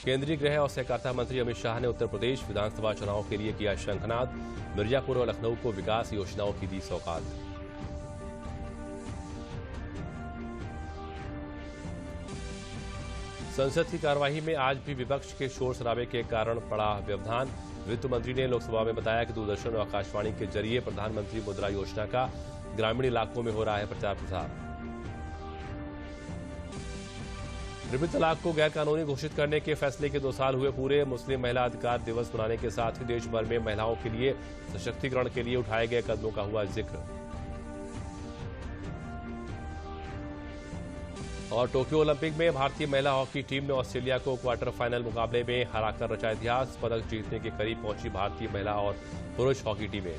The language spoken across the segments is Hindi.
केंद्रीय गृह और सहकारिता मंत्री अमित शाह ने उत्तर प्रदेश विधानसभा चुनाव के लिए किया शंखनाद। मिर्जापुर और लखनऊ को विकास योजनाओं की दी सौगात। संसद की कार्यवाही में आज भी विपक्ष के शोर शराबे के कारण पड़ा व्यवधान। वित्त मंत्री ने लोकसभा में बताया कि दूरदर्शन और आकाशवाणी के जरिए प्रधानमंत्री मुद्रा योजना का ग्रामीण इलाकों में हो रहा है प्रचार प्रसार। ट्रिपल तलाक को गैर कानूनी घोषित करने के फैसले के 2 साल हुए पूरे। मुस्लिम महिला अधिकार दिवस मनाने के साथ ही देश भर में महिलाओं के लिए सशक्तिकरण के लिए उठाए गए कदमों का हुआ जिक्र। और टोक्यो ओलंपिक में भारतीय महिला हॉकी टीम ने ऑस्ट्रेलिया को क्वार्टर फाइनल मुकाबले में हराकर रचा इतिहास। पदक जीतने के करीब पहुंची भारतीय महिला और पुरुष हॉकी टीमें।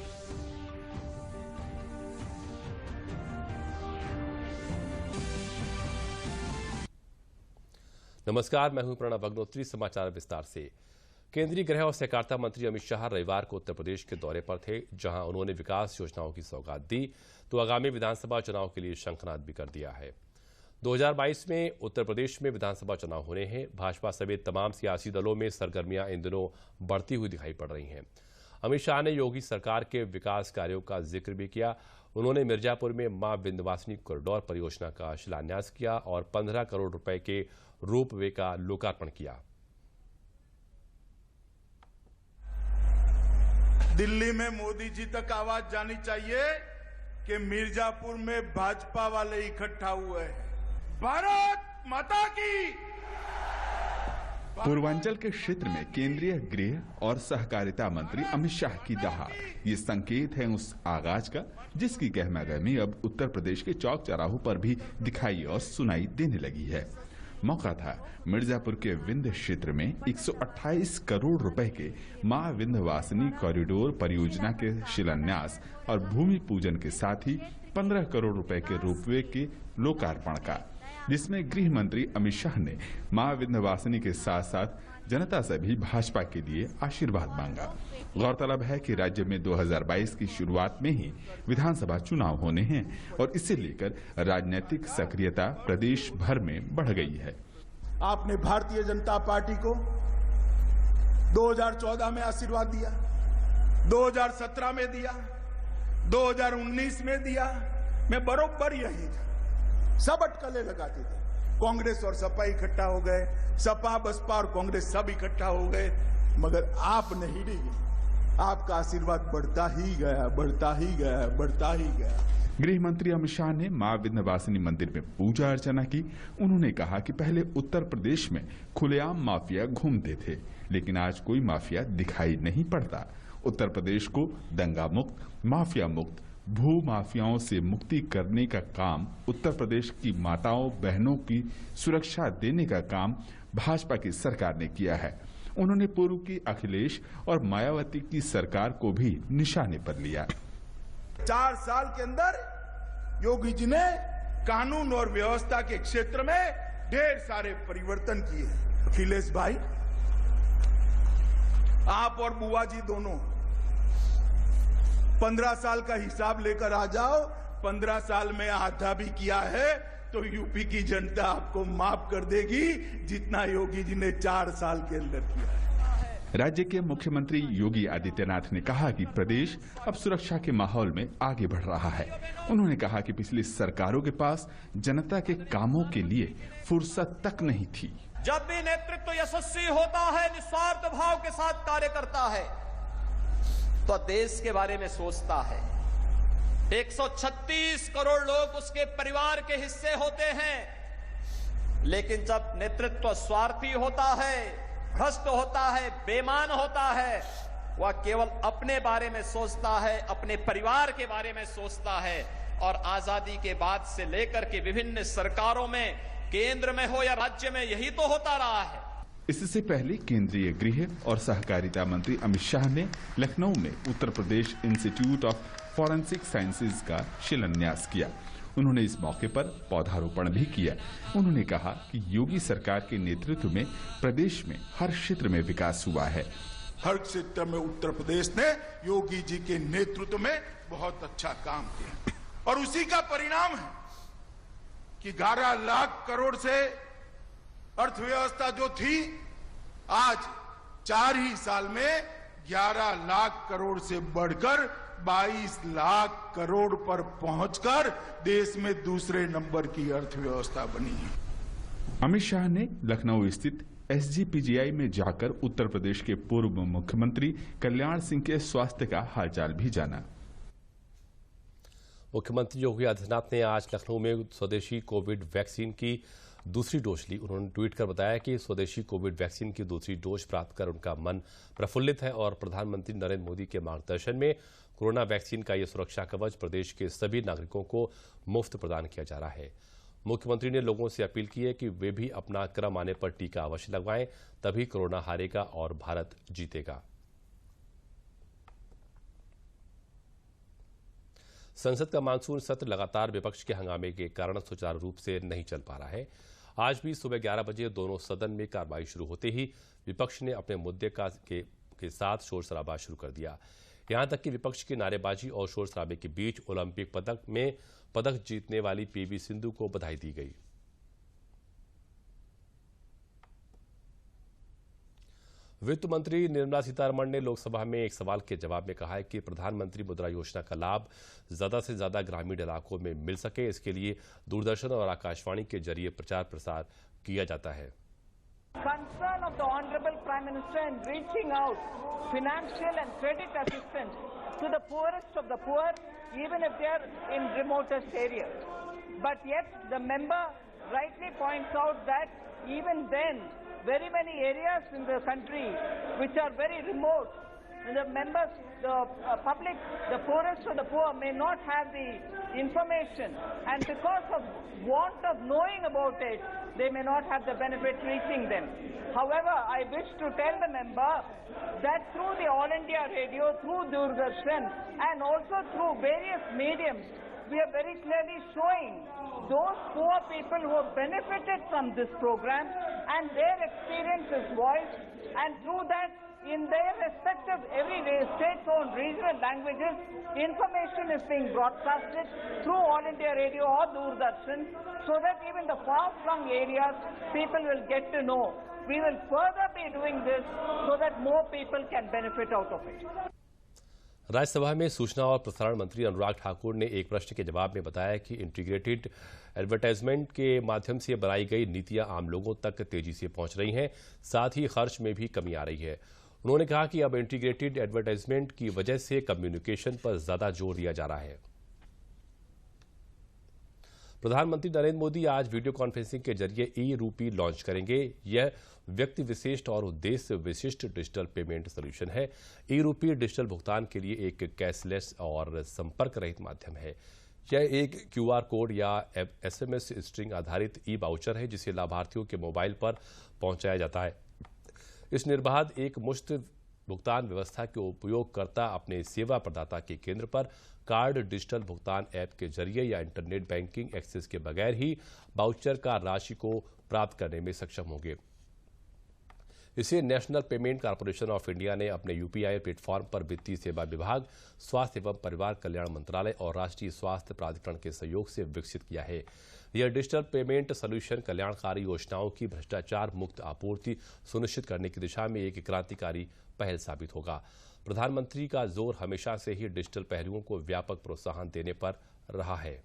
नमस्कार, मैं हूं प्रणव अग्नोत्री। समाचार विस्तार से। केंद्रीय गृह और सहकारिता मंत्री अमित शाह रविवार को उत्तर प्रदेश के दौरे पर थे, जहां उन्होंने विकास योजनाओं की सौगात दी तो आगामी विधानसभा चुनाव के लिए शंखनाद भी कर दिया है। 2022 में उत्तर प्रदेश में विधानसभा चुनाव होने हैं। भाजपा समेत तमाम सियासी दलों में सरगर्मियां इन दिनों बढ़ती हुई दिखाई पड़ रही हैं। अमित शाह ने योगी सरकार के विकास कार्यों का जिक्र भी किया। उन्होंने मिर्जापुर में मां विंध्यवासिनी कॉरिडोर परियोजना का शिलान्यास किया और 15 करोड़ रुपए के रोपवे का लोकार्पण किया। दिल्ली में मोदी जी तक आवाज जानी चाहिए कि मिर्जापुर में भाजपा वाले इकट्ठा हुए हैं। भारत माता की। पूर्वांचल के क्षेत्र में केंद्रीय गृह और सहकारिता मंत्री अमित शाह की दहाड़, ये संकेत है उस आगाज का जिसकी गहमागहमी अब उत्तर प्रदेश के चौक चौराहों पर भी दिखाई और सुनाई देने लगी है। मौका था मिर्जापुर के विंध्य क्षेत्र में 128 करोड़ रुपए के मां विंध्यवासिनी कॉरिडोर परियोजना के शिलान्यास और भूमि पूजन के साथ ही 15 करोड़ रुपए के रोपवे के लोकार्पण का, जिसमें गृह मंत्री अमित शाह ने मां विंध्यवासिनी के साथ साथ जनता से भी भाजपा के लिए आशीर्वाद मांगा। गौरतलब है कि राज्य में 2022 की शुरुआत में ही विधानसभा चुनाव होने हैं और इसे लेकर राजनीतिक सक्रियता प्रदेश भर में बढ़ गई है। आपने भारतीय जनता पार्टी को 2014 में आशीर्वाद दिया, 2017 में दिया, 2019 में दिया। मैं बरोबर यही था, सब अटकलें लगाते थे। कांग्रेस और सपा इकट्ठा हो गए, सपा बसपा और कांग्रेस सब इकट्ठा हो गए, मगर आप नहीं रही। आपका आशीर्वाद बढ़ता ही गया, बढ़ता ही गया, बढ़ता ही गया। गृह मंत्री अमित शाह ने मां विंध्यवासिनी मंदिर में पूजा अर्चना की। उन्होंने कहा कि पहले उत्तर प्रदेश में खुलेआम माफिया घूमते थे, लेकिन आज कोई माफिया दिखाई नहीं पड़ता। उत्तर प्रदेश को दंगा मुक्त, माफिया मुक्त, भू माफियाओं से मुक्ति करने का काम, उत्तर प्रदेश की माताओं बहनों की सुरक्षा देने का काम भाजपा की सरकार ने किया है। उन्होंने पूर्व की अखिलेश और मायावती की सरकार को भी निशाने पर लिया। 4 साल के अंदर योगी जी ने कानून और व्यवस्था के क्षेत्र में ढेर सारे परिवर्तन किए। अखिलेश भाई, आप और बुआ जी दोनों 15 साल का हिसाब लेकर आ जाओ। 15 साल में आधा भी किया है तो यूपी की जनता आपको माफ कर देगी, जितना योगी जी ने 4 साल के अंदर किया है। राज्य के मुख्यमंत्री योगी आदित्यनाथ ने कहा कि प्रदेश अब सुरक्षा के माहौल में आगे बढ़ रहा है। उन्होंने कहा कि पिछली सरकारों के पास जनता के कामों के लिए फुर्सत तक नहीं थी। जब भी नेतृत्व यशस्वी होता है, निस्वार्थ भाव के साथ कार्य करता है, तो देश के बारे में सोचता है। 136 करोड़ लोग उसके परिवार के हिस्से होते हैं, लेकिन जब नेतृत्व स्वार्थी होता है, भ्रष्ट होता है, बेईमान होता है, वह केवल अपने बारे में सोचता है, अपने परिवार के बारे में सोचता है। और आजादी के बाद से लेकर के विभिन्न सरकारों में, केंद्र में हो या राज्य में, यही तो होता रहा है। इससे पहले केंद्रीय गृह और सहकारिता मंत्री अमित शाह ने लखनऊ में Uttar Pradesh institute of forensic sciences का शिलान्यास किया। उन्होंने इस मौके पर पौधारोपण भी किया। उन्होंने कहा कि योगी सरकार के नेतृत्व में प्रदेश में हर क्षेत्र में विकास हुआ है। हर क्षेत्र में उत्तर प्रदेश ने योगी जी के नेतृत्व में बहुत अच्छा काम किया और उसी का परिणाम है कि 11 लाख करोड़ से अर्थव्यवस्था जो थी आज 4 ही साल में 11 लाख करोड़ से बढ़कर 22 लाख करोड़ पर पहुंचकर देश में दूसरे नंबर की अर्थव्यवस्था बनी है। अमित शाह ने लखनऊ स्थित SGPGI में जाकर उत्तर प्रदेश के पूर्व मुख्यमंत्री कल्याण सिंह के स्वास्थ्य का हालचाल भी जाना। मुख्यमंत्री योगी आदित्यनाथ ने आज लखनऊ में स्वदेशी कोविड वैक्सीन की दूसरी डोज ली। उन्होंने ट्वीट कर बताया कि स्वदेशी कोविड वैक्सीन की दूसरी डोज प्राप्त कर उनका मन प्रफुल्लित है और प्रधानमंत्री नरेंद्र मोदी के मार्गदर्शन में कोरोना वैक्सीन का यह सुरक्षा कवच प्रदेश के सभी नागरिकों को मुफ्त प्रदान किया जा रहा है। मुख्यमंत्री ने लोगों से अपील की है कि वे भी अपना क्रम आने पर टीका अवश्य लगवाएं, तभी कोरोना हारेगा और भारत जीतेगा। संसद का मानसून सत्र लगातार विपक्ष के हंगामे के कारण सुचारू रूप से नहीं चल पा रहा है। आज भी सुबह 11 बजे दोनों सदन में कार्रवाई शुरू होते ही विपक्ष ने अपने मुद्दे के साथ शोर शराबा शुरू कर दिया। यहां तक कि विपक्ष की नारेबाजी और शोर शराबे के बीच ओलंपिक पदक जीतने वाली PV सिंधु को बधाई दी गई। वित्त मंत्री निर्मला सीतारमण ने लोकसभा में एक सवाल के जवाब में कहा है कि प्रधानमंत्री मुद्रा योजना का लाभ ज्यादा से ज्यादा ग्रामीण इलाकों में मिल सके, इसके लिए दूरदर्शन और आकाशवाणी के जरिए प्रचार प्रसार किया जाता है। Concern of the Honorable Prime Minister in reaching out financial and credit assistance to the poorest of the poor, even if they are in remotest areas. But yet the member rightly points out that even then very many areas in the country which are very remote, the members, the public, the poorest of the poor may not have the information, and because of want of knowing about it, they may not have the benefit reaching them. However, I wish to tell the member that through the All India Radio, through Doordarshan, and also through various mediums, we are very clearly showing those poor people who have benefited from this program and their experience is voiced, and through that, in their respective every state-owned regional languages, information is being broadcasted through All India Radio or Doordarshan, so that even the far-flung areas, people will get to know. We will further be doing this so that more people can benefit out of it. Rajya Sabha में सूचना और प्रसारण मंत्री अनुराग ठाकुर ने एक प्रश्न के जवाब में बताया कि इंटीग्रेटेड एडवर्टाइजमेंट के माध्यम से बनाई गई नीतियां आम लोगों तक तेजी से पहुंच रही हैं, साथ ही खर्च में भी कमी आ रही है। उन्होंने कहा कि अब इंटीग्रेटेड एडवर्टाइजमेंट की वजह से कम्युनिकेशन पर ज्यादा जोर दिया जा रहा है। प्रधानमंत्री नरेंद्र मोदी आज वीडियो कॉन्फ्रेंसिंग के जरिए ई-रूपी लॉन्च करेंगे। यह व्यक्ति विशिष्ट और उद्देश्य विशिष्ट डिजिटल पेमेंट सोल्यूशन है। ई-रूपी डिजिटल भुगतान के लिए एक कैशलेस और संपर्क रहित माध्यम है। यह एक QR कोड या SMS स्ट्रिंग आधारित ई-वाउचर है जिसे लाभार्थियों के मोबाइल पर पहुंचाया जाता है। इस निर्बाध एक मुश्त भुगतान व्यवस्था के उपयोगकर्ता अपने सेवा प्रदाता के केंद्र पर कार्ड डिजिटल भुगतान ऐप के जरिए या इंटरनेट बैंकिंग एक्सेस के बगैर ही वाउचर का राशि को प्राप्त करने में सक्षम होंगे। इसे national payment corporation of India ने अपने UPI प्लेटफॉर्म पर वित्तीय सेवा विभाग, स्वास्थ्य एवं परिवार कल्याण मंत्रालय और राष्ट्रीय स्वास्थ्य प्राधिकरण के सहयोग से विकसित किया है। यह डिजिटल पेमेंट सोल्यूशन कल्याणकारी योजनाओं की भ्रष्टाचार मुक्त आपूर्ति सुनिश्चित करने की दिशा में एक क्रांतिकारी पहल साबित होगा। प्रधानमंत्री का जोर हमेशा से ही डिजिटल पहलुओं को व्यापक प्रोत्साहन देने पर रहा है।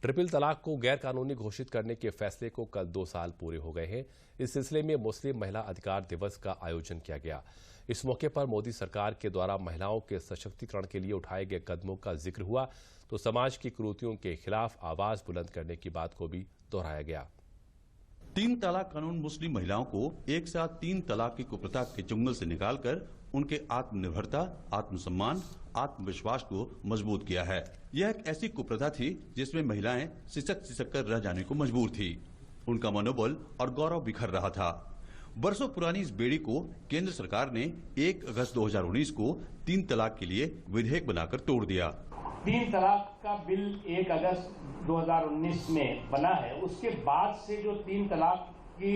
ट्रिपल तलाक को गैर कानूनी घोषित करने के फैसले को कल 2 साल पूरे हो गए हैं। इस सिलसिले में मुस्लिम महिला अधिकार दिवस का आयोजन किया गया। इस मौके पर मोदी सरकार के द्वारा महिलाओं के सशक्तिकरण के लिए उठाए गए कदमों का जिक्र हुआ तो समाज की कुरीतियों के खिलाफ आवाज बुलंद करने की बात को भी दोहराया गया। 3 तलाक कानून मुस्लिम महिलाओं को एक साथ 3 तलाक की कुप्रथा के चंगुल से निकालकर उनके आत्मनिर्भरता, आत्मसम्मान, आत्मविश्वास को मजबूत किया है। यह एक ऐसी कुप्रथा थी जिसमें महिलाएं सिसक कर रह जाने को मजबूर थी। उनका मनोबल और गौरव बिखर रहा था। वर्षों पुरानी इस बेड़ी को केंद्र सरकार ने 1 अगस्त 2019 को 3 तलाक के लिए विधेयक बनाकर तोड़ दिया। 3 तलाक का बिल 1 अगस्त 2019 में बना है। उसके बाद से जो 3 तलाक की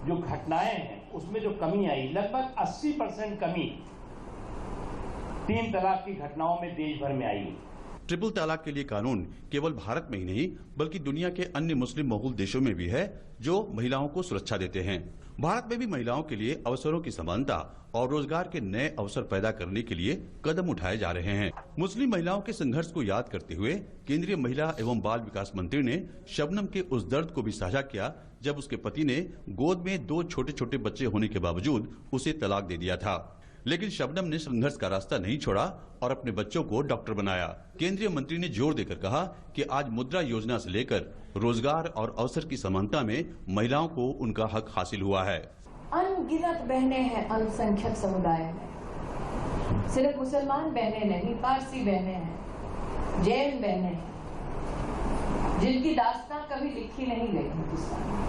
जो घटनाएं हैं उसमें जो कमी आई, लगभग 80% कमी 3 तलाक की घटनाओं में देश भर में आई। ट्रिपल तलाक के लिए कानून केवल भारत में ही नहीं बल्कि दुनिया के अन्य मुस्लिम बहुल देशों में भी है जो महिलाओं को सुरक्षा देते हैं। भारत में भी महिलाओं के लिए अवसरों की समानता और रोजगार के नए अवसर पैदा करने के लिए कदम उठाए जा रहे हैं। मुस्लिम महिलाओं के संघर्ष को याद करते हुए केंद्रीय महिला एवं बाल विकास मंत्री ने शबनम के उस दर्द को भी साझा किया जब उसके पति ने गोद में 2 छोटे छोटे बच्चे होने के बावजूद उसे तलाक दे दिया था। लेकिन शबनम ने संघर्ष का रास्ता नहीं छोड़ा और अपने बच्चों को डॉक्टर बनाया। केंद्रीय मंत्री ने जोर देकर कहा कि आज मुद्रा योजना से लेकर रोजगार और अवसर की समानता में महिलाओं को उनका हक हासिल हुआ है। अनगिनत बहनें हैं अल्पसंख्यक समुदाय में, सिर्फ मुसलमान बहनें नहीं, पारसी बहनें हैं, जैन बहनें हैं, जिनकी दास्तां कभी लिखी नहीं गई हिंदुस्तान में।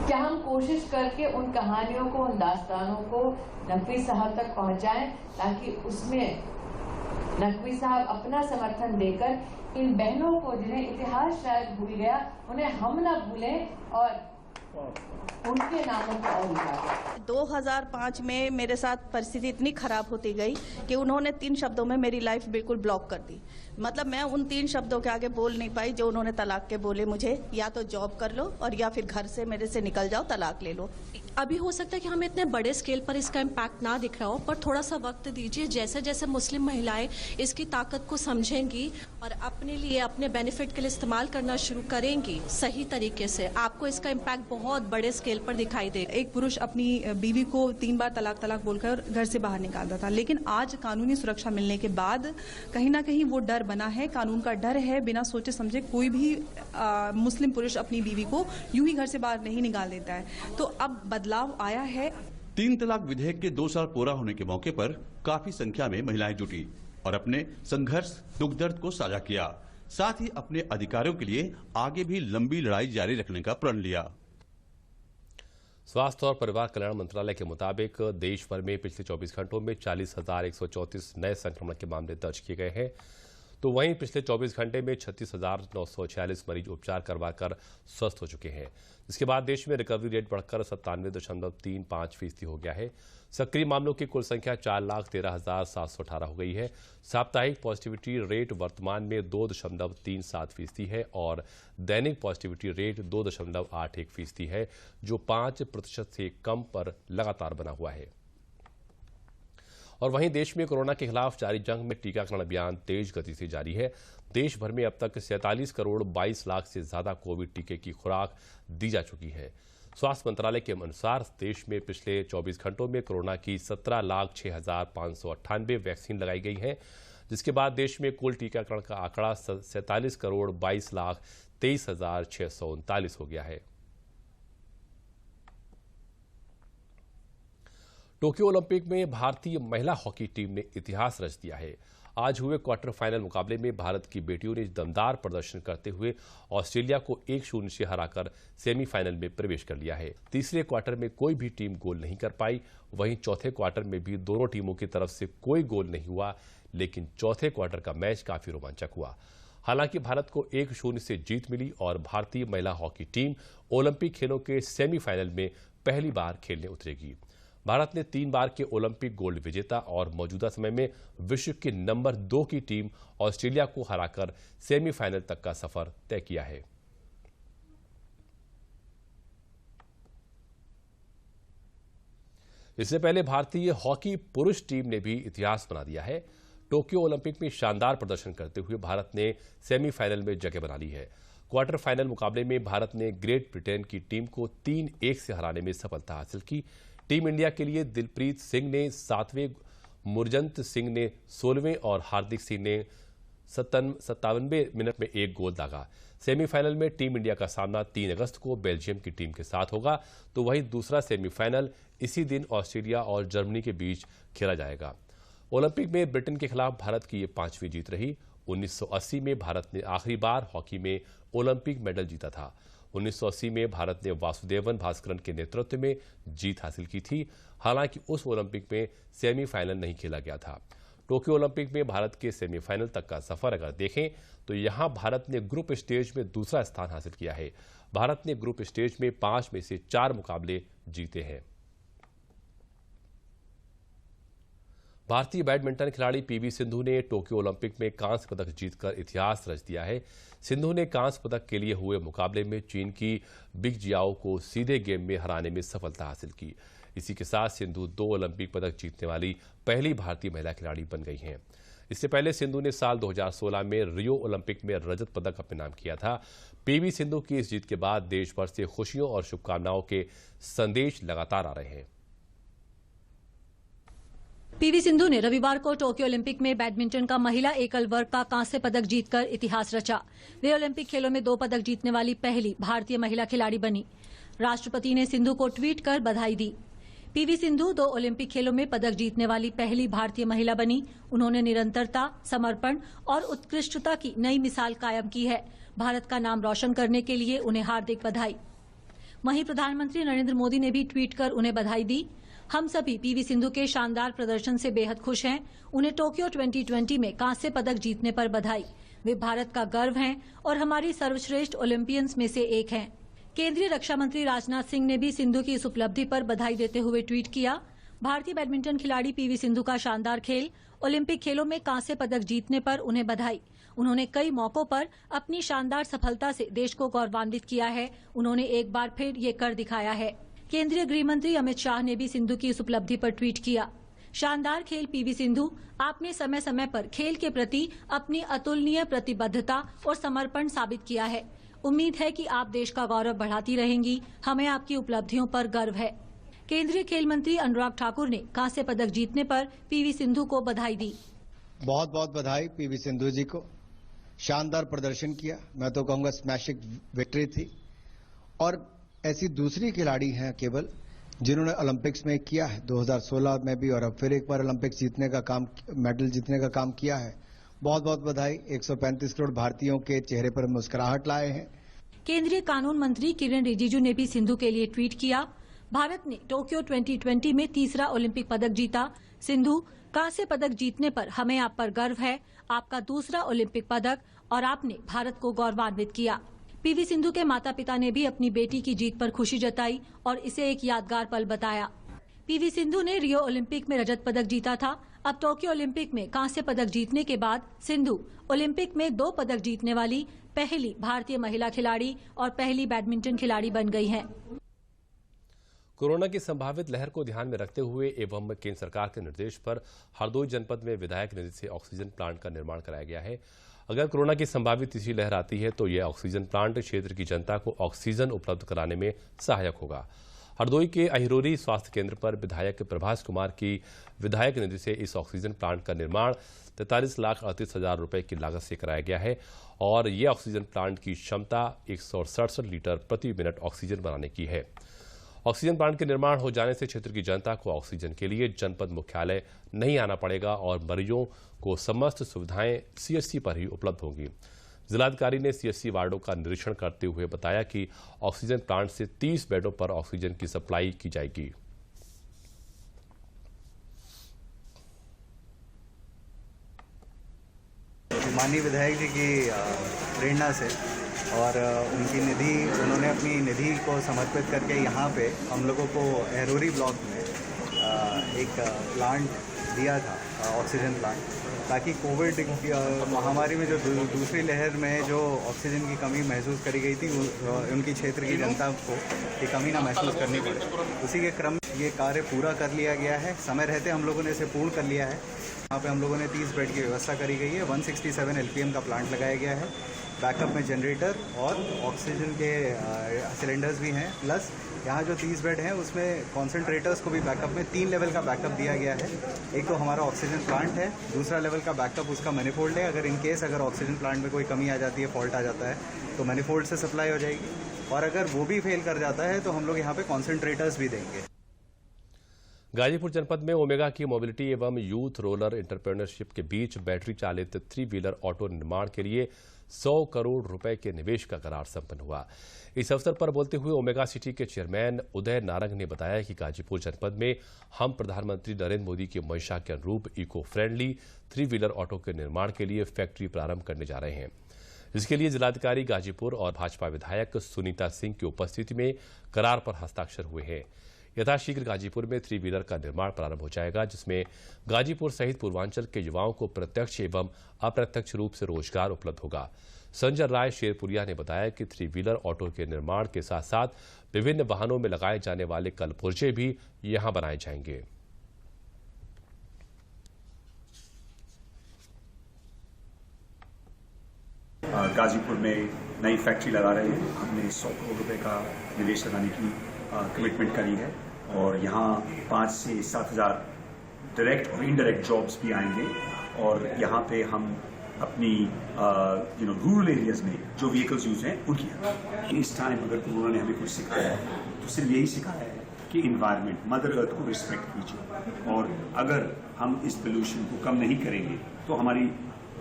क्या हम कोशिश करके उन कहानियों को, उन दास्तानों को नकवी साहब तक पहुंचाएं ताकि उसमें नकवी साहब अपना समर्थन देकर इन बहनों को, जिन्हें इतिहास शायद भूल गया, उन्हें हम ना भूलें और उनके नामों को और उजागर। 2005 में मेरे साथ परिस्थिति इतनी खराब होती गई कि उन्होंने 3 शब्दों में मेरी लाइफ बिल्कुल ब्लॉक कर दी। मतलब मैं उन 3 शब्दों के आगे बोल नहीं पाई जो उन्होंने तलाक के बोले मुझे, या तो जॉब कर लो और या फिर घर से मेरे से निकल जाओ, तलाक ले लो। अभी हो सकता है कि हमें इतने बड़े स्केल पर इसका इम्पैक्ट ना दिख रहा हो, पर थोड़ा सा वक्त दीजिए। जैसे जैसे मुस्लिम महिलाएं इसकी ताकत को समझेंगी और अपने लिए, अपने बेनिफिट के लिए इस्तेमाल करना शुरू करेंगी सही तरीके से, आपको इसका इम्पैक्ट बहुत बड़े स्केल पर दिखाई दे। एक पुरुष अपनी बीवी को 3 बार तलाक बोलकर घर से बाहर निकालता था, लेकिन आज कानूनी सुरक्षा मिलने के बाद कहीं ना कहीं वो डर बना है, कानून का डर है। बिना सोचे समझे कोई भी मुस्लिम पुरुष अपनी बीवी को यूं ही घर से बाहर नहीं निकाल देता है। तो अब बदलाव आया है। 3 तलाक विधेयक के 2 साल पूरा होने के मौके पर काफी संख्या में महिलाएं जुटी और अपने संघर्ष, दुख दर्द को साझा किया। साथ ही अपने अधिकारों के लिए आगे भी लंबी लड़ाई जारी रखने का प्रण लिया। स्वास्थ्य और परिवार कल्याण मंत्रालय के मुताबिक देश भर में पिछले 24 घंटों में 40,134 नए संक्रमण के मामले दर्ज किए गए हैं। तो वहीं पिछले 24 घंटे में 36,946 मरीज उपचार करवाकर स्वस्थ हो चुके हैं, जिसके बाद देश में रिकवरी रेट बढ़कर 97.35% हो गया है। सक्रिय मामलों की कुल संख्या 4,13,718 हो गई है। साप्ताहिक पॉजिटिविटी रेट वर्तमान में 2.37% है और दैनिक पॉजिटिविटी रेट 2.81% है, जो 5% से कम पर लगातार बना हुआ है। और वहीं देश में कोरोना के खिलाफ जारी जंग में टीकाकरण अभियान तेज गति से जारी है। देश भर में अब तक 47 करोड़ 22 लाख से ज्यादा कोविड टीके की खुराक दी जा चुकी है। स्वास्थ्य मंत्रालय के अनुसार देश में पिछले 24 घंटों में कोरोना की 17,06,598 वैक्सीन लगाई गई हैं, जिसके बाद देश में कुल टीकाकरण का आंकड़ा 47 करोड़ 22 लाख 23,639 हो गया है। टोक्यो ओलंपिक में भारतीय महिला हॉकी टीम ने इतिहास रच दिया है। आज हुए क्वार्टर फाइनल मुकाबले में भारत की बेटियों ने दमदार प्रदर्शन करते हुए ऑस्ट्रेलिया को 1-0 से हराकर सेमीफाइनल में प्रवेश कर लिया है। तीसरे क्वार्टर में कोई भी टीम गोल नहीं कर पाई। वहीं चौथे क्वार्टर में भी दोनों टीमों की तरफ से कोई गोल नहीं हुआ, लेकिन चौथे क्वार्टर का मैच काफी रोमांचक हुआ। हालांकि भारत को 1-0 से जीत मिली और भारतीय महिला हॉकी टीम ओलंपिक खेलों के सेमीफाइनल में पहली बार खेलने उतरेगी। भारत ने 3 बार के ओलंपिक गोल्ड विजेता और मौजूदा समय में विश्व के नंबर 2 की टीम ऑस्ट्रेलिया को हराकर सेमीफाइनल तक का सफर तय किया है। इससे पहले भारतीय हॉकी पुरुष टीम ने भी इतिहास बना दिया है। टोक्यो ओलंपिक में शानदार प्रदर्शन करते हुए भारत ने सेमीफाइनल में जगह बना ली है। क्वार्टर फाइनल मुकाबले में भारत ने ग्रेट ब्रिटेन की टीम को 3-1 से हराने में सफलता हासिल की। टीम इंडिया के लिए दिलप्रीत सिंह ने 7वें, मुरजंत सिंह ने 16वें और हार्दिक सिंह ने 57वें मिनट में 1 गोल दागा। सेमीफाइनल में टीम इंडिया का सामना 3 अगस्त को बेल्जियम की टीम के साथ होगा, तो वहीं दूसरा सेमीफाइनल इसी दिन ऑस्ट्रेलिया और जर्मनी के बीच खेला जाएगा। ओलंपिक में ब्रिटेन के खिलाफ भारत की ये 5वीं जीत रही। 1980 में भारत ने आखिरी बार हॉकी में ओलंपिक मेडल जीता था। 1980 में भारत ने वासुदेवन भास्करन के नेतृत्व में जीत हासिल की थी। हालांकि उस ओलंपिक में सेमीफाइनल नहीं खेला गया था। टोक्यो ओलंपिक में भारत के सेमीफाइनल तक का सफर अगर देखें तो यहां भारत ने ग्रुप स्टेज में दूसरा स्थान हासिल किया है। भारत ने ग्रुप स्टेज में 5 में से 4 मुकाबले जीते हैं। भारतीय बैडमिंटन खिलाड़ी पीवी सिंधु ने टोक्यो ओलंपिक में कांस्य पदक जीतकर इतिहास रच दिया है। सिंधु ने कांस्य पदक के लिए हुए मुकाबले में चीन की बिग जियाओ को सीधे गेम में हराने में सफलता हासिल की। इसी के साथ सिंधु 2 ओलंपिक पदक जीतने वाली पहली भारतीय महिला खिलाड़ी बन गई हैं। इससे पहले सिंधु ने साल 2016 में रियो ओलंपिक में रजत पदक अपने नाम किया था। पीवी सिंधु की इस जीत के बाद देश भर से खुशियों और शुभकामनाओं के संदेश लगातार आ रहे हैं। पीवी सिंधु ने रविवार को टोक्यो ओलंपिक में बैडमिंटन का महिला एकल वर्ग का कांस्य पदक जीतकर इतिहास रचा। वे ओलंपिक खेलों में 2 पदक जीतने वाली पहली भारतीय महिला खिलाड़ी बनी। राष्ट्रपति ने सिंधु को ट्वीट कर बधाई दी। पीवी सिंधु 2 ओलंपिक खेलों में पदक जीतने वाली पहली भारतीय महिला बनी। उन्होंने निरंतरता, समर्पण और उत्कृष्टता की नई मिसाल कायम की है। भारत का नाम रोशन करने के लिए उन्हें हार्दिक बधाई। वहीं प्रधानमंत्री नरेंद्र मोदी ने भी ट्वीट कर उन्हें बधाई दी। हम सभी पीवी सिंधु के शानदार प्रदर्शन से बेहद खुश हैं। उन्हें टोक्यो 2020 में कांस्य पदक जीतने पर बधाई। वे भारत का गर्व हैं और हमारी सर्वश्रेष्ठ ओलंपियंस में से एक हैं। केंद्रीय रक्षा मंत्री राजनाथ सिंह ने भी सिंधु की इस उपलब्धि पर बधाई देते हुए ट्वीट किया। भारतीय बैडमिंटन खिलाड़ी पीवी सिंधु का शानदार खेल, ओलंपिक खेलों में कांस्य पदक जीतने पर उन्हें बधाई। उन्होंने कई मौकों पर अपनी शानदार सफलता से देश को गौरवान्वित किया है। उन्होंने एक बार फिर ये कर दिखाया है। केंद्रीय गृह मंत्री अमित शाह ने भी सिंधु की इस उपलब्धि पर ट्वीट किया। शानदार खेल पीवी सिंधु, आपने समय समय पर खेल के प्रति अपनी अतुलनीय प्रतिबद्धता और समर्पण साबित किया है। उम्मीद है कि आप देश का गौरव बढ़ाती रहेंगी। हमें आपकी उपलब्धियों पर गर्व है। केंद्रीय खेल मंत्री अनुराग ठाकुर ने कांस्य पदक जीतने पर पीवी सिंधु को बधाई दी। बहुत बहुत बधाई पीवी सिंधु जी को। शानदार प्रदर्शन किया, मैं तो कहूंगा स्मैशिंग विक्ट्री थी। और ऐसी दूसरी खिलाड़ी हैं केवल जिन्होंने ओलंपिक्स में किया है, 2016 में भी और अब फिर एक बार ओलंपिक्स जीतने का काम, मेडल जीतने का काम किया है। बहुत बहुत बधाई। 135 करोड़ भारतीयों के चेहरे पर मुस्कुराहट लाए हैं। केंद्रीय कानून मंत्री किरण रिजिजू ने भी सिंधु के लिए ट्वीट किया। भारत ने टोक्यो 2020 में तीसरा ओलंपिक पदक जीता। सिंधु, कांस्य पदक जीतने पर हमें आप पर गर्व है। आपका दूसरा ओलंपिक पदक और आपने भारत को गौरवान्वित किया। पीवी सिंधु के माता पिता ने भी अपनी बेटी की जीत पर खुशी जताई और इसे एक यादगार पल बताया। पीवी सिंधु ने रियो ओलंपिक में रजत पदक जीता था। अब टोक्यो ओलंपिक में कांस्य पदक जीतने के बाद सिंधु ओलंपिक में 2 पदक जीतने वाली पहली भारतीय महिला खिलाड़ी और पहली बैडमिंटन खिलाड़ी बन गई हैं। कोरोना की संभावित लहर को ध्यान में रखते हुए एवं केंद्र सरकार के निर्देश पर हरदोई जनपद में विधायक निधि से ऑक्सीजन प्लांट का निर्माण कराया गया है। अगर कोरोना की संभावित तीसरी लहर आती है तो यह ऑक्सीजन प्लांट क्षेत्र की जनता को ऑक्सीजन उपलब्ध कराने में सहायक होगा। हरदोई के अहिरोरी स्वास्थ्य केंद्र पर विधायक प्रभास कुमार की विधायक निधि से इस ऑक्सीजन प्लांट का निर्माण 43,38,000 रुपए की लागत से कराया गया है और यह ऑक्सीजन प्लांट की क्षमता 167 लीटर प्रति मिनट ऑक्सीजन बनाने की है। ऑक्सीजन प्लांट के निर्माण हो जाने से क्षेत्र की जनता को ऑक्सीजन के लिए जनपद मुख्यालय नहीं आना पड़ेगा और मरीजों को समस्त सुविधाएं सीएचसी पर ही उपलब्ध होंगी। जिलाधिकारी ने सीएचसी वार्डों का निरीक्षण करते हुए बताया कि ऑक्सीजन प्लांट से 30 बेडों पर ऑक्सीजन की सप्लाई की जाएगी। माननीय विधायक जी की प्रेरणा से और उन्होंने अपनी निधि को समर्पित करके यहाँ पे हम लोगों को अहिरोरी ब्लॉक में एक प्लांट दिया था, ऑक्सीजन प्लांट, ताकि कोविड महामारी में जो दूसरी लहर में जो ऑक्सीजन की कमी महसूस करी गई थी उनकी क्षेत्र की जनता को ये कमी ना महसूस करनी पड़े। उसी के क्रम में ये कार्य पूरा कर लिया गया है। समय रहते हम लोगों ने इसे पूर्ण कर लिया है। यहाँ पे हम लोगों ने 30 बेड की व्यवस्था करी गई है। 167 LPM का प्लांट लगाया गया है। बैकअप में जनरेटर और ऑक्सीजन के सिलेंडर्स भी हैं। प्लस यहाँ जो 30 बेड हैं उसमें कॉन्सेंट्रेटर्स को भी बैकअप में 3 लेवल का बैकअप दिया गया है। एक तो हमारा ऑक्सीजन प्लांट है, दूसरा लेवल का बैकअप उसका मैनिफोल्ड है। अगर इनकेस अगर ऑक्सीजन प्लांट में कोई कमी आ जाती है, फॉल्ट आ जाता है तो मैनिफोल्ड से सप्लाई हो जाएगी और अगर वो भी फेल कर जाता है तो हम लोग यहाँ पे कॉन्सेंट्रेटर्स भी देंगे। गाजीपुर जनपद में ओमेगा की मोबिलिटी एवं यूथ रोलर एंटरप्रेन्योरशिप के बीच बैटरी चालित 3 व्हीलर ऑटो निर्माण के लिए 100 करोड़ रुपए के निवेश का करार संपन्न हुआ। इस अवसर पर बोलते हुए ओमेगा सिटी के चेयरमैन उदय नारंग ने बताया कि गाजीपुर जनपद में हम प्रधानमंत्री नरेंद्र मोदी की मंशा के अनुरूप इको फ्रेंडली 3 व्हीलर ऑटो के निर्माण के लिए फैक्ट्री प्रारंभ करने जा रहे हैं। इसके लिए जिलाधिकारी गाजीपुर और भाजपा विधायक सुनीता सिंह की उपस्थिति में करार पर हस्ताक्षर हुए हैं। यथाशीघ्र गाजीपुर में 3 व्हीलर का निर्माण प्रारंभ हो जाएगा, जिसमें गाजीपुर सहित पूर्वांचल के युवाओं को प्रत्यक्ष एवं अप्रत्यक्ष रूप से रोजगार उपलब्ध होगा। संजय राय शेरपुरिया ने बताया कि 3 व्हीलर ऑटो के निर्माण के साथ साथ विभिन्न वाहनों में लगाए जाने वाले कलपुर्जे भी यहां बनाए जाएंगे। गाजीपुर में नई फैक्ट्री लगा रहे हैं। हमने 100 करोड़ रुपए का निवेश लगाने की कमिटमेंट करी है और यहाँ 5 से 7 हज़ार डायरेक्ट और इनडायरेक्ट जॉब्स भी आएंगे और यहाँ पे हम अपनी रूरल एरियाज में जो व्हीकल्स यूज हैं उनकी इस टाइम अगर उन्होंने हमें कुछ सिखाया है तो सिर्फ यही सिखाया है कि इन्वायरमेंट, मदर अर्थ को रिस्पेक्ट कीजिए और अगर हम इस पोल्यूशन को कम नहीं करेंगे तो हमारी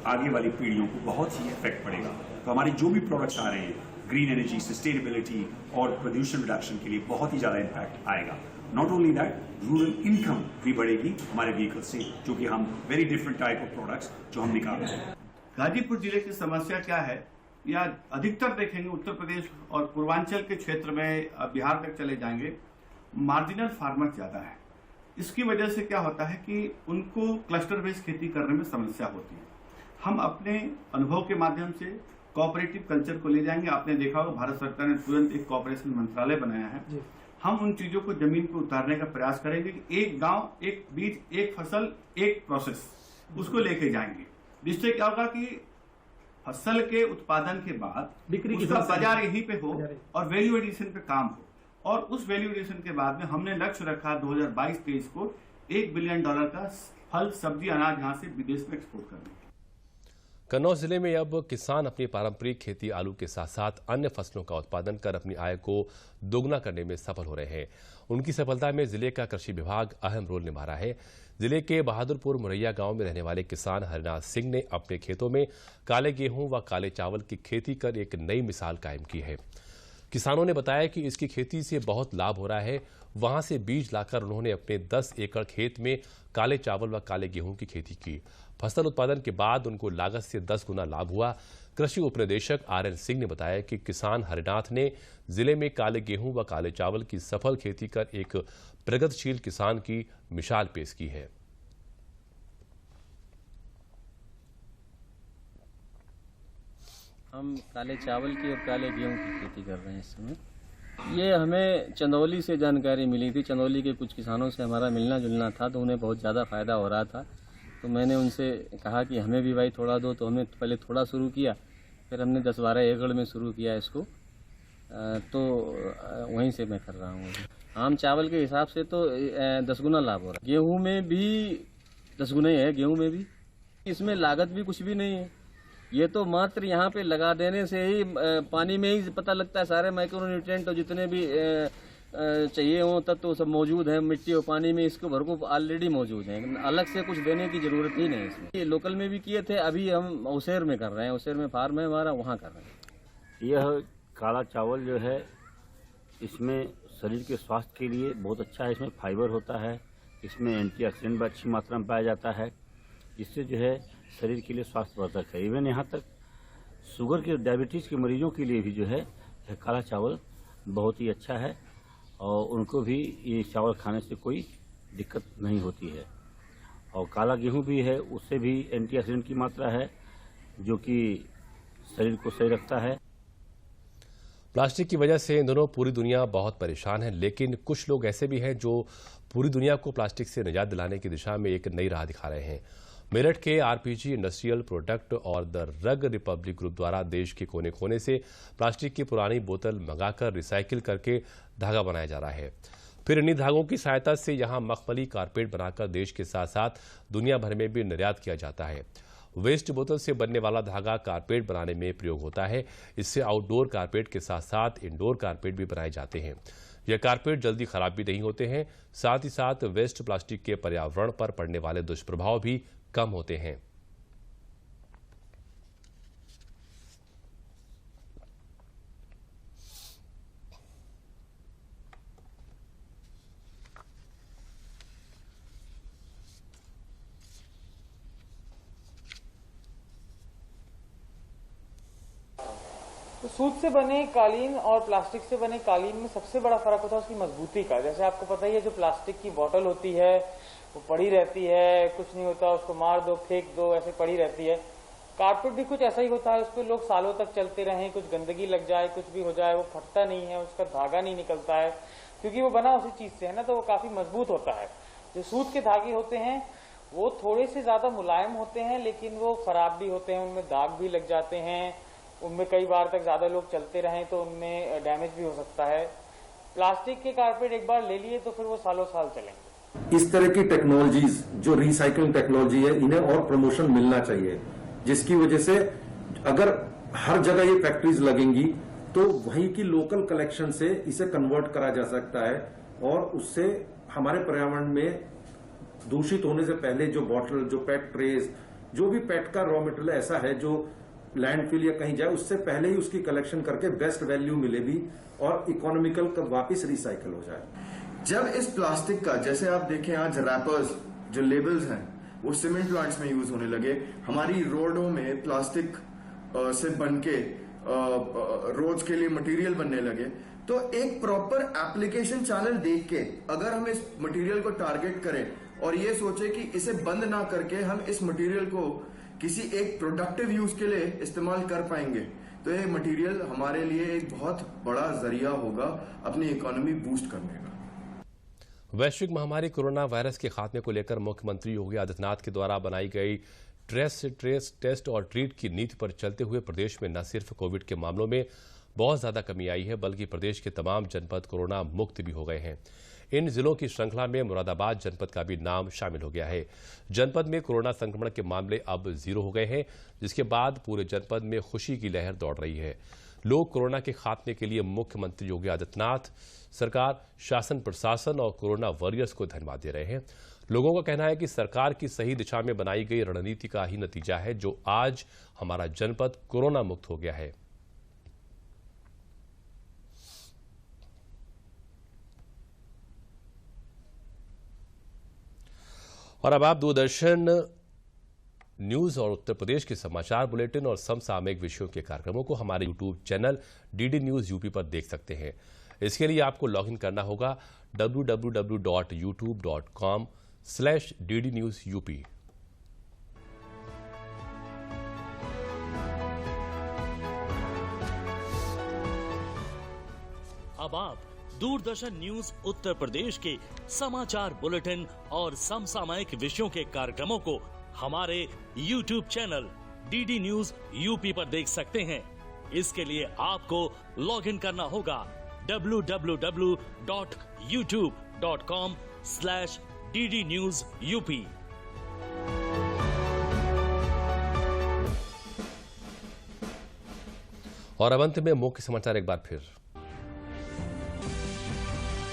आगे वाली पीढ़ियों को बहुत ही इफेक्ट पड़ेगा। तो हमारी जो भी प्रोडक्ट्स आ रहे हैं ग्रीन एनर्जी, सस्टेनेबिलिटी और प्रदूषण रिडक्शन के लिए बहुत ही ज़्यादा इम्पैक्ट आएगा। Not only that, rural income भी बढ़ेगी हमारे व्हीकल से, जो कि हम very different type of products जो हम निकाल रहे हैं। गाजीपुर जिले की समस्या क्या है, या अधिकतर देखेंगे उत्तर प्रदेश और पूर्वांचल के क्षेत्र में, बिहार तक चले जाएंगे, मार्जिनल फार्मर ज़्यादा है। इसकी वजह से क्या होता है कि उनको क्लस्टर बेस्ड खेती करने में समस्या होती है। हम अपने अनुभव के माध्यम से कोऑपरेटिव कल्चर को ले जाएंगे। आपने देखा होगा भारत सरकार ने तुरंत एक कोऑपरेशन मंत्रालय बनाया है। हम उन चीजों को जमीन पर उतारने का प्रयास करेंगे कि एक गांव, एक बीज, एक फसल, एक प्रोसेस, उसको लेके जाएंगे, जिससे क्या होगा कि फसल के उत्पादन के बाद उसका बाजार यहीं पे हो और वैल्यू एडिशन पे काम हो। और उस वैल्यू एडिशन के बाद में हमने लक्ष्य रखा 2022-23 को $1 बिलियन का फल, सब्जी, अनाज यहाँ से विदेश में एक्सपोर्ट करने। कन्नौज जिले में अब किसान अपनी पारंपरिक खेती आलू के साथ साथ अन्य फसलों का उत्पादन कर अपनी आय को दोगुना करने में सफल हो रहे हैं। उनकी सफलता में जिले का कृषि विभाग अहम रोल निभा रहा है। जिले के बहादुरपुर मुरैया गांव में रहने वाले किसान हरिनाथ सिंह ने अपने खेतों में काले गेहूं व काले चावल की खेती कर एक नई मिसाल कायम की है। किसानों ने बताया कि इसकी खेती से बहुत लाभ हो रहा है। वहां से बीज लाकर उन्होंने अपने 10 एकड़ खेत में काले चावल व काले गेहूं की खेती की। फसल उत्पादन के बाद उनको लागत से 10 गुना लाभ हुआ। कृषि उपनिदेशक RN सिंह ने बताया कि किसान हरिनाथ ने जिले में काले गेहूं व काले चावल की सफल खेती कर एक प्रगतिशील किसान की मिसाल पेश की है। हम काले चावल की और काले गेहूं की खेती कर रहे हैं इस समय। ये हमें चंदौली से जानकारी मिली थी। चंदौली के कुछ किसानों से हमारा मिलना जुलना था, तो उन्हें बहुत ज़्यादा फ़ायदा हो रहा था। तो मैंने उनसे कहा कि हमें भी भाई थोड़ा दो, तो हमने पहले थोड़ा शुरू किया, फिर हमने 10-12 एकड़ में शुरू किया इसको। तो वहीं से मैं कर रहा हूँ। आम चावल के हिसाब से तो 10 गुना लाभ हो रहा है। गेहूँ में भी 10 गुना ही है, गेहूँ में भी। इसमें लागत भी कुछ भी नहीं है। ये तो मात्र यहाँ पे लगा देने से ही पानी में ही पता लगता है सारे माइक्रोन्यूट्रिएंट और जितने भी चाहिए हो तब तो सब मौजूद है। मिट्टी और पानी में इसको भरपूर ऑलरेडी मौजूद है, अलग से कुछ देने की जरूरत ही नहीं इसमें। ये लोकल में भी किए थे, अभी हम औसेर में कर रहे हैं। औसेर में फार्म है हमारा, वहाँ कर रहे हैं। यह काला चावल जो है इसमें शरीर के स्वास्थ्य के लिए बहुत अच्छा है। इसमें फाइबर होता है, इसमें एंटीऑक्सीडेंट भी अच्छी मात्रा में पाया जाता है, जिससे जो है शरीर के लिए स्वास्थ्यवर्धक है। इवन यहाँ तक शुगर के, डायबिटीज़ के मरीजों के लिए भी जो है काला चावल बहुत ही अच्छा है और उनको भी ये चावल खाने से कोई दिक्कत नहीं होती है। और काला गेहूं भी है, उससे भी एंटीऑक्सीडेंट की मात्रा है जो कि शरीर को सही रखता है। प्लास्टिक की वजह से इन दिनों पूरी दुनिया बहुत परेशान है, लेकिन कुछ लोग ऐसे भी हैं जो पूरी दुनिया को प्लास्टिक से निजात दिलाने की दिशा में एक नई राह दिखा रहे हैं। मेरठ के RPG इंडस्ट्रियल प्रोडक्ट और द रग रिपब्लिक ग्रुप द्वारा देश के कोने कोने से प्लास्टिक की पुरानी बोतल मंगाकर रिसाइकिल करके धागा बनाया जा रहा है। फिर इन्हीं धागों की सहायता से यहां मखमली कारपेट बनाकर देश के साथ साथ दुनिया भर में भी निर्यात किया जाता है। वेस्ट बोतल से बनने वाला धागा कारपेट बनाने में प्रयोग होता है। इससे आउटडोर कारपेट के साथ साथ इंडोर कारपेट भी बनाए जाते हैं। यह कारपेट जल्दी खराब भी नहीं होते हैं, साथ ही साथ वेस्ट प्लास्टिक के पर्यावरण पर पड़ने वाले दुष्प्रभाव भी कम होते हैं। तो सूत से बने कालीन और प्लास्टिक से बने कालीन में सबसे बड़ा फर्क होता है उसकी मजबूती का। जैसे आपको पता ही है, जो प्लास्टिक की बोतल होती है वो पड़ी रहती है, कुछ नहीं होता, उसको मार दो फेंक दो, ऐसे पड़ी रहती है। कारपेट भी कुछ ऐसा ही होता है, उस पर लोग सालों तक चलते रहें, कुछ गंदगी लग जाए, कुछ भी हो जाए, वो फटता नहीं है, उसका धागा नहीं निकलता है, क्योंकि वो बना उसी चीज से है ना, तो वो काफी मजबूत होता है। जो सूत के धागे होते हैं वो थोड़े से ज्यादा मुलायम होते हैं, लेकिन वो खराब भी होते हैं, उनमें दाग भी लग जाते हैं, उनमें कई बार तक ज्यादा लोग चलते रहें तो उनमें डैमेज भी हो सकता है। प्लास्टिक के कारपेट एक बार ले लिए तो फिर वो सालों साल चलेंगे। इस तरह की टेक्नोलॉजीज जो रिसाइकलिंग टेक्नोलॉजी है, इन्हें और प्रमोशन मिलना चाहिए, जिसकी वजह से अगर हर जगह ये फैक्ट्रीज लगेंगी तो वहीं की लोकल कलेक्शन से इसे कन्वर्ट करा जा सकता है और उससे हमारे पर्यावरण में दूषित होने से पहले जो बॉटल, जो पेट ट्रेज, जो भी पेट का रॉ मटेरियल ऐसा है जो लैंडफिल या कहीं जाए, उससे पहले ही उसकी कलेक्शन करके बेस्ट वैल्यू मिले भी और इकोनॉमिकल का वापस रिसाइकल हो जाए। जब इस प्लास्टिक का, जैसे आप देखें आज रैपर्स, जो लेबल्स हैं वो सीमेंट प्लांट्स में यूज होने लगे, हमारी रोडों में प्लास्टिक से बनके रोड्स के लिए मटेरियल बनने लगे, तो एक प्रॉपर एप्लीकेशन चैनल देख के अगर हम इस मटेरियल को टारगेट करें और ये सोचे कि इसे बंद ना करके हम इस मटेरियल को किसी एक प्रोडक्टिव यूज के लिए इस्तेमाल कर पाएंगे, तो ये मटेरियल हमारे लिए एक बहुत बड़ा जरिया होगा अपनी इकोनॉमी बूस्ट करने का। वैश्विक महामारी कोरोना वायरस के खात्मे को लेकर मुख्यमंत्री योगी आदित्यनाथ के द्वारा बनाई गई ट्रेस, टेस्ट और ट्रीट की नीति पर चलते हुए प्रदेश में न सिर्फ कोविड के मामलों में बहुत ज्यादा कमी आई है, बल्कि प्रदेश के तमाम जनपद कोरोना मुक्त भी हो गए हैं। इन जिलों की श्रृंखला में मुरादाबाद जनपद का भी नाम शामिल हो गया है। जनपद में कोरोना संक्रमण के मामले अब 0 हो गए हैं, जिसके बाद पूरे जनपद में खुशी की लहर दौड़ रही है। लोग कोरोना के खात्मे के लिए मुख्यमंत्री योगी आदित्यनाथ सरकार, शासन प्रशासन और कोरोना वॉरियर्स को धन्यवाद दे रहे हैं। लोगों का कहना है कि सरकार की सही दिशा में बनाई गई रणनीति का ही नतीजा है जो आज हमारा जनपद कोरोना मुक्त हो गया है। और अब आप दूरदर्शन न्यूज और उत्तर प्रदेश के समाचार बुलेटिन और समसामयिक विषयों के कार्यक्रमों को हमारे YouTube channel DD news UP पर देख सकते हैं। इसके लिए आपको लॉगिन करना होगा www.youtube.com/ddnewsup। अब आप दूरदर्शन न्यूज उत्तर प्रदेश के समाचार बुलेटिन और समसामयिक विषयों के कार्यक्रमों को हमारे YouTube channel DD news UP पर देख सकते हैं। इसके लिए आपको लॉगिन करना होगा www.youtube.com/ddnewsup। और अब अंत में मुख्य समाचार एक बार फिर।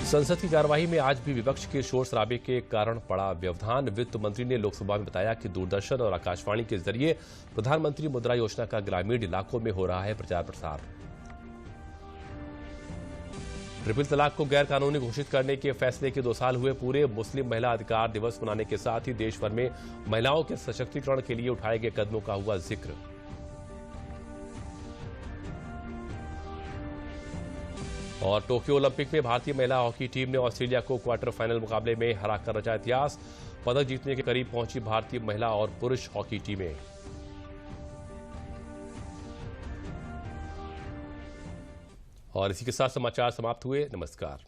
संसद की कार्यवाही में आज भी विपक्ष के शोर शराबे के कारण पड़ा व्यवधान। वित्त मंत्री ने लोकसभा में बताया कि दूरदर्शन और आकाशवाणी के जरिए प्रधानमंत्री मुद्रा योजना का ग्रामीण इलाकों में हो रहा है प्रचार प्रसार। ट्रिपल तलाक को गैर कानूनी घोषित करने के फैसले के 2 साल हुए पूरे। मुस्लिम महिला अधिकार दिवस मनाने के साथ ही देश भर में महिलाओं के सशक्तिकरण के लिए उठाए गए कदमों का हुआ जिक्र। और टोक्यो ओलंपिक में भारतीय महिला हॉकी टीम ने ऑस्ट्रेलिया को क्वार्टर फाइनल मुकाबले में हराकर रचा इतिहास। पदक जीतने के करीब पहुंची भारतीय महिला और पुरुष हॉकी टीमें। और इसी के साथ समाचार समाप्त हुए। नमस्कार।